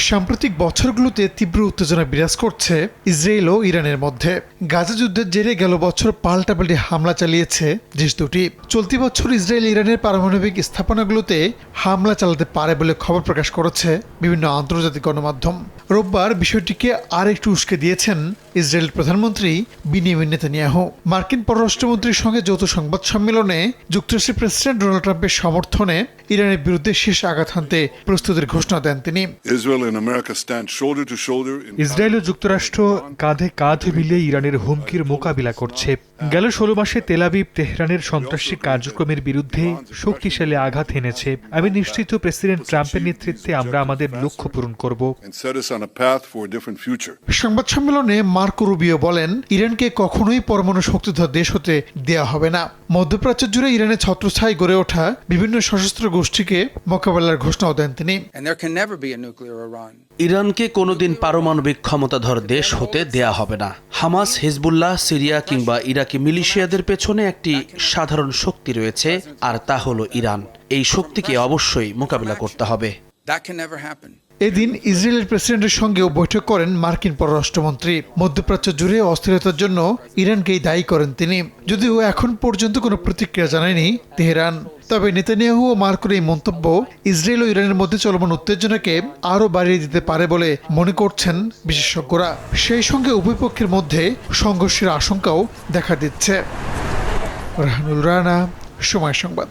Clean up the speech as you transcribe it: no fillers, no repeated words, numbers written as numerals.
সাম্প্রতিক বছরগুলোতে তীব্র উত্তেজনা বিরাজ করছে ইসরায়েল ও ইরানের মধ্যে। গাজা যুদ্ধের জেরে গেল বছর পাল্টাপাল্টি হামলা চালিয়েছে দেশ দুটি। চলতি বছর ইসরায়েল ইরানের পারমাণবিক স্থাপনাগুলোতে হামলা চালাতে পারে বলে খবর প্রকাশ করেছে বিভিন্ন আন্তর্জাতিক গণমাধ্যম। রোববার বিষয়টিকে আর একটু উস্কে দিয়েছেন ইসরায়েলের প্রধানমন্ত্রী বেনিয়ামিন নেতানিয়াহু। মার্কিন পররাষ্ট্রমন্ত্রীর সঙ্গে যৌথ সংবাদ সম্মেলনে যুক্তরাষ্ট্রের প্রেসিডেন্ট ডোনাল্ড ট্রাম্পের সমর্থনে ইরানের বিরুদ্ধে শেষ আঘাত হানতে প্রস্তুতির ঘোষণা দেন তিনি। ইসরায়েল ও যুক্তরাষ্ট্র কাঁধে কাঁধ মিলিয়ে ইরানের হুমকির মোকাবিলা করছে। গেল 16 মাসে তেল আবিব তেহরানের সন্ত্রাসী কার্যক্রমের বিরুদ্ধে শক্তিশালী আঘাত এনেছে। আমি নিশ্চিত প্রেসিডেন্ট ট্রাম্পের নেতৃত্বে আমরা আমাদের লক্ষ্য পূরণ করব। সংবাদ সম্মেলনে মার্কো রুবিও বলেন, ইরানকে কখনোই পরমাণু শক্তিধর দেশ হতে দেওয়া হবে না। মধ্যপ্রাচ্য জুড়ে ইরানের ছত্রছায়ায় গড়ে ওঠা বিভিন্ন সশস্ত্র গোষ্ঠীকে মোকাবেলার ঘোষণাও দেন তিনি। ইরানকে কোনোদিন পারমাণবিক ক্ষমতাধর দেশ হতে দেয়া হবে না। হামাস, হিজবুল্লাহ, সিরিয়া কিংবা ইরাকি মিলিশিয়াদের পেছনে একটি সাধারণ শক্তি রয়েছে, আর তা হলো ইরান। এই শক্তিকে অবশ্যই মোকাবিলা করতে হবে। এদিন ইসরায়েলের প্রেসিডেন্টের সঙ্গেও বৈঠক করেন মার্কিন পররাষ্ট্রমন্ত্রী। মধ্যপ্রাচ্য জুড়ে অস্থিরতার জন্য ইরানকেই দায়ী করেন তিনি। যদিও এখন পর্যন্ত কোনো প্রতিক্রিয়া জানায়নি তেহরান। তবে নেতানিয়াহু ও মার্কোর এই মন্তব্য ইসরায়েল ও ইরানের মধ্যে চলমান উত্তেজনাকে আরও বাড়িয়ে দিতে পারে বলে মনে করছেন বিশেষজ্ঞরা। সেই সঙ্গে উভয় পক্ষের মধ্যে সংঘর্ষের আশঙ্কাও দেখা দিচ্ছে। রাহানুল রানা, সময় সংবাদ।